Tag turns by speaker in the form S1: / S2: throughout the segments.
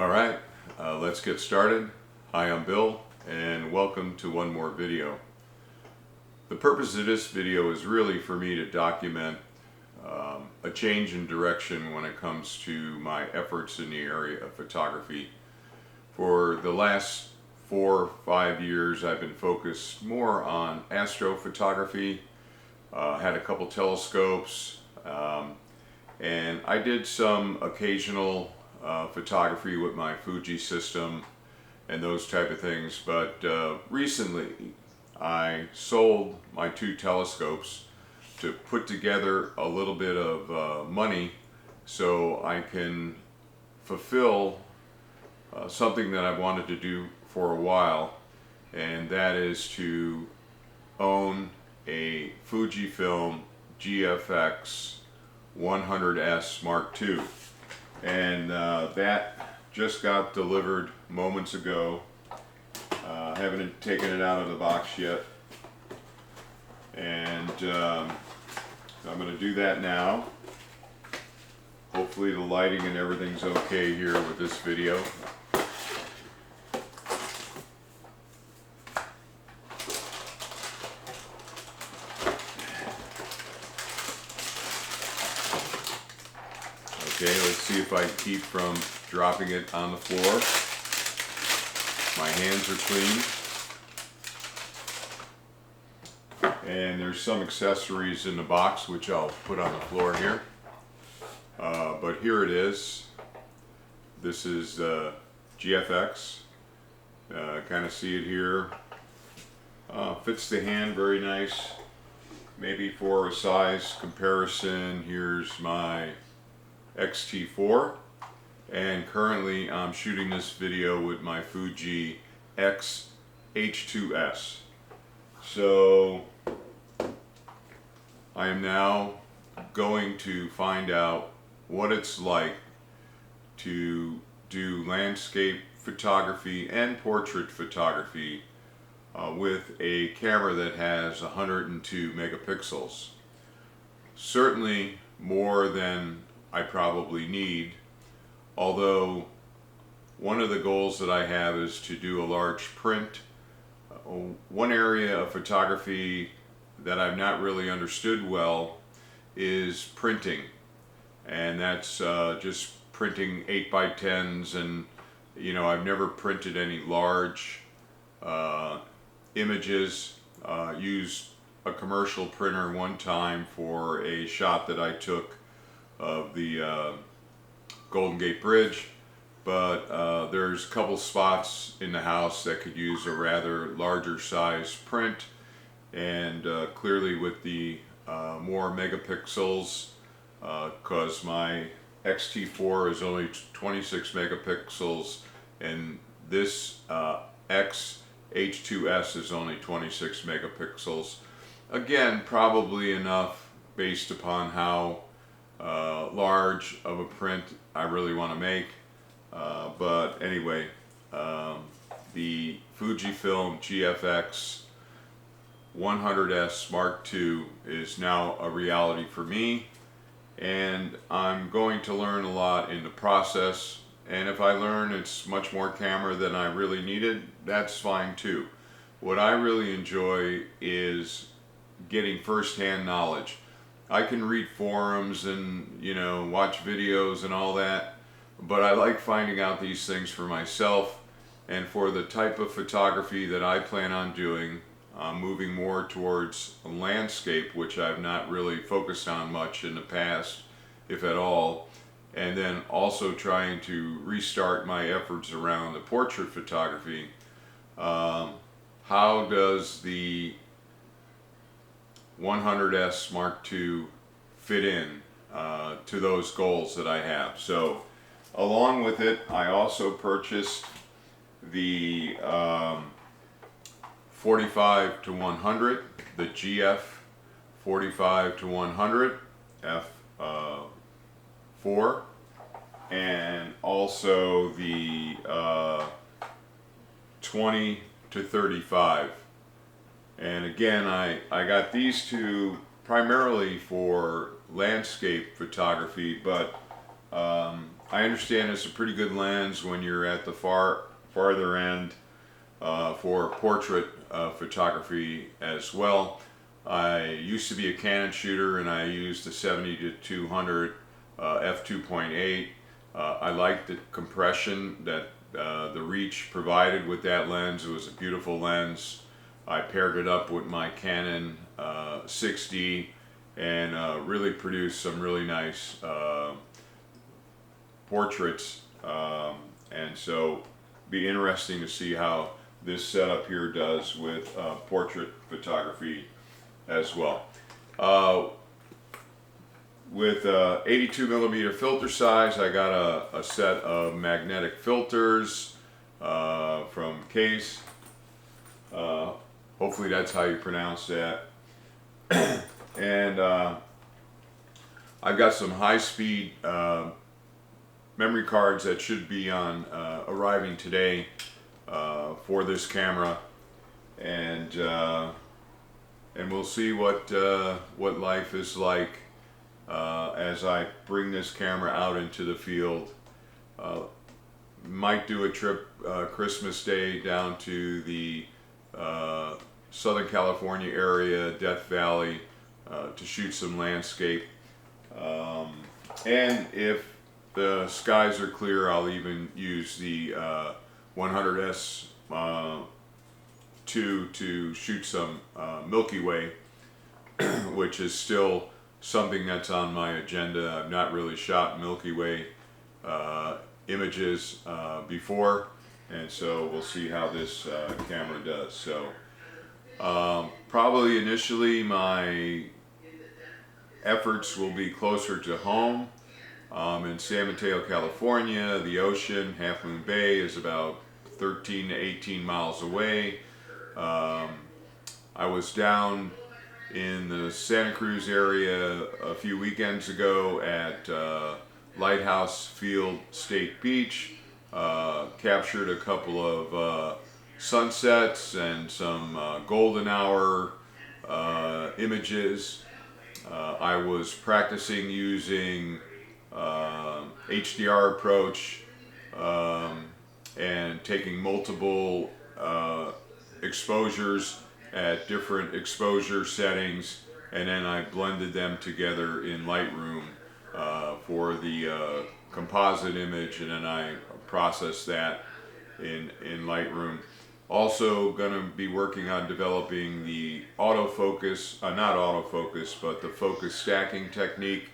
S1: Alright, let's get started. Hi, I'm Bill, and welcome to one more video. The purpose of this video is really for me to document a change in direction when it comes to my efforts in the area of photography. For the last 4 or 5 years, I've been focused more on astrophotography, had a couple telescopes, and I did some occasional photography with my Fuji system and those type of things, but recently I sold my 2 telescopes to put together a little bit of money so I can fulfill something that I've wanted to do for a while, and that is to own a Fujifilm GFX100S Mark II. And that just got delivered moments ago. Haven't taken it out of the box yet, and I'm going to do that now. Hopefully the lighting and everything's okay here with this video. Okay, let's see if I keep from dropping it on the floor. My hands are clean. And there's some accessories in the box which I'll put on the floor here. But here it is. This is GFX. Kind of see it here. Fits the hand very nice. Maybe for a size comparison, here's my X-T4, and currently I'm shooting this video with my Fuji X-H2S. So I am now going to find out what it's like to do landscape photography and portrait photography with a camera that has 102 megapixels. Certainly more than I probably need, although one of the goals that I have is to do a large print. One area of photography that I've not really understood well is printing, and that's just printing 8x10s, and I've never printed any large images. Used a commercial printer one time for a shot that I took of the Golden Gate Bridge, but there's a couple spots in the house that could use a rather larger size print, and clearly with the more megapixels, because my X-T4 is only 26 megapixels and this X-H2S is only 26 megapixels. Again, probably enough based upon how large of a print I really want to make, but anyway, the Fujifilm GFX100S Mark II is now a reality for me, and I'm going to learn a lot in the process, and if I learn it's much more camera than I really needed, that's fine too. What I really enjoy is getting first-hand knowledge. I can read forums and watch videos and all that, but I like finding out these things for myself, and for the type of photography that I plan on doing, I'm moving more towards a landscape, which I've not really focused on much in the past, if at all, and then also trying to restart my efforts around the portrait photography. How does the 100S Mark II fit in to those goals that I have? So along with it, I also purchased the 45-100, the GF 45-100 f4, and also the 20-35. And again, I got these two primarily for landscape photography, but I understand it's a pretty good lens when you're at the farther end for portrait photography as well. I used to be a Canon shooter and I used the 70-200 f2.8. I liked the compression that the reach provided with that lens. It was a beautiful lens. I paired it up with my Canon 6D and really produced some really nice portraits, and so be interesting to see how this setup here does with portrait photography as well. With 82mm filter size, I got a set of magnetic filters from Case. Hopefully that's how you pronounce that. And I've got some high-speed memory cards that should be on arriving today for this camera, and we'll see what life is like as I bring this camera out into the field. Might do a trip Christmas Day down to the Southern California area, Death Valley, to shoot some landscape, and if the skies are clear, I'll even use the 100S II to shoot some Milky Way, which is still something that's on my agenda. I've not really shot Milky Way images before, and so we'll see how this camera does. So probably initially my efforts will be closer to home. In San Mateo, California. The ocean, Half Moon Bay, is about 13 to 18 miles away. I was down in the Santa Cruz area a few weekends ago at Lighthouse Field State Beach. Captured a couple of sunsets and some golden hour images. I was practicing using HDR approach and taking multiple exposures at different exposure settings, and then I blended them together in Lightroom for the composite image, and then I processed that in Lightroom. Also going to be working on developing the autofocus, not autofocus, but the focus stacking technique.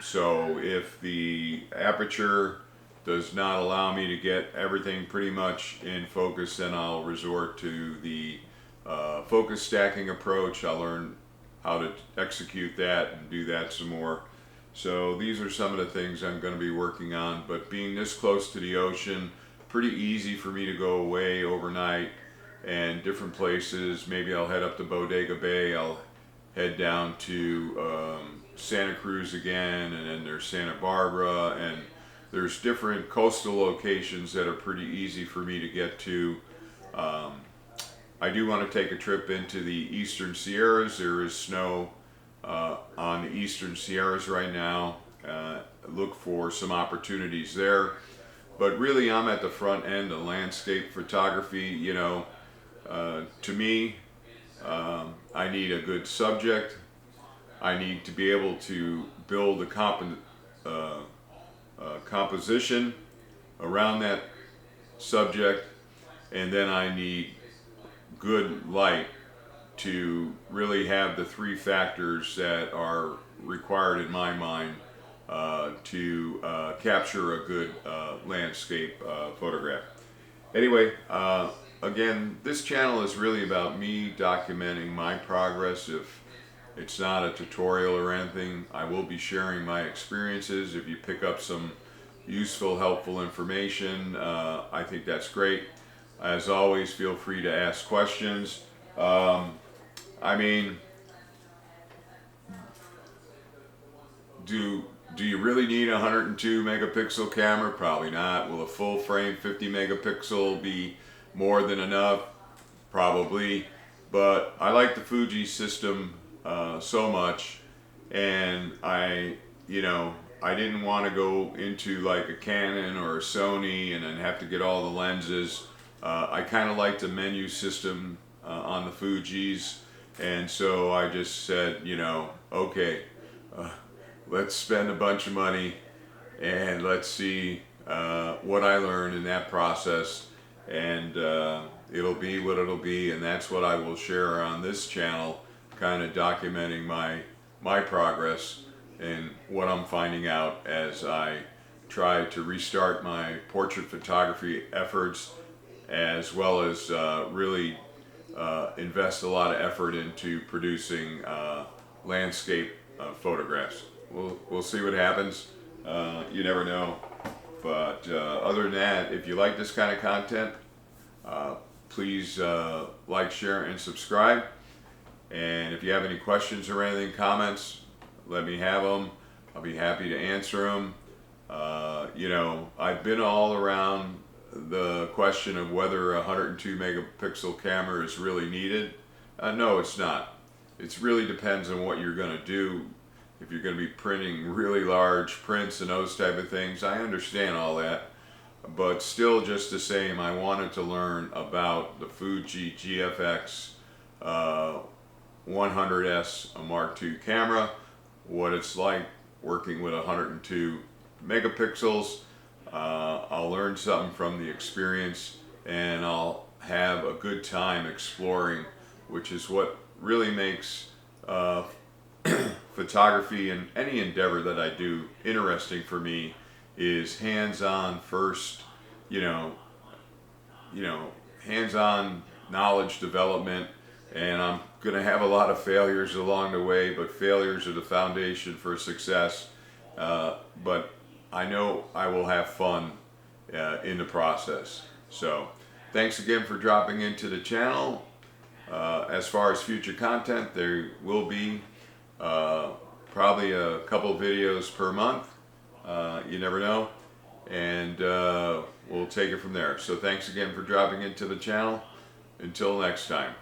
S1: So if the aperture does not allow me to get everything pretty much in focus, then I'll resort to the focus stacking approach. I'll learn how to execute that and do that some more. So these are some of the things I'm going to be working on, but being this close to the ocean, pretty easy for me to go away overnight and different places. Maybe I'll head up to Bodega Bay, I'll head down to Santa Cruz again, and then there's Santa Barbara, and there's different coastal locations that are pretty easy for me to get to. I do want to take a trip into the Eastern Sierras. There is snow on the Eastern Sierras right now. Look for some opportunities there. But really, I'm at the front end of landscape photography. You know, to me, I need a good subject. I need to be able to build a composition around that subject, and then I need good light to really have the three factors that are required in my mind to capture a good landscape photograph. Anyway, again, this channel is really about me documenting my progress. If it's not a tutorial or anything, I will be sharing my experiences. If you pick up some useful, helpful information, I think that's great. As always, feel free to ask questions. I mean, do you really need a 102 megapixel camera? Probably not. Will a full frame 50 megapixel be more than enough? Probably. But I like the Fuji system so much, and I I didn't want to go into like a Canon or a Sony and then have to get all the lenses. I kind of like the menu system on the Fujis, and so I just said, you know, okay, let's spend a bunch of money and let's see what I learned in that process, and it'll be what it'll be, and that's what I will share on this channel, kind of documenting my progress and what I'm finding out as I try to restart my portrait photography efforts, as well as really invest a lot of effort into producing landscape photographs. We'll see what happens. You never know. But other than that, if you like this kind of content, please like, share, and subscribe. And if you have any questions or anything, comments, let me have them. I'll be happy to answer them. You know, I've been all around the question of whether a 102 megapixel camera is really needed. No, it's not. It really depends on what you're going to do. If you're going to be printing really large prints and those type of things, I understand all that. But still, just the same, I wanted to learn about the Fuji GFX100S Mark II camera, what it's like working with 102 megapixels. I'll learn something from the experience, and I'll have a good time exploring, which is what really makes photography and any endeavor that I do interesting for me, is hands-on first, you know, hands-on knowledge development. And I'm going to have a lot of failures along the way, but failures are the foundation for success. But I know I will have fun in the process. So thanks again for dropping into the channel. As far as future content, there will be probably a couple videos per month. You never know. And we'll take it from there. So thanks again for dropping into the channel. Until next time.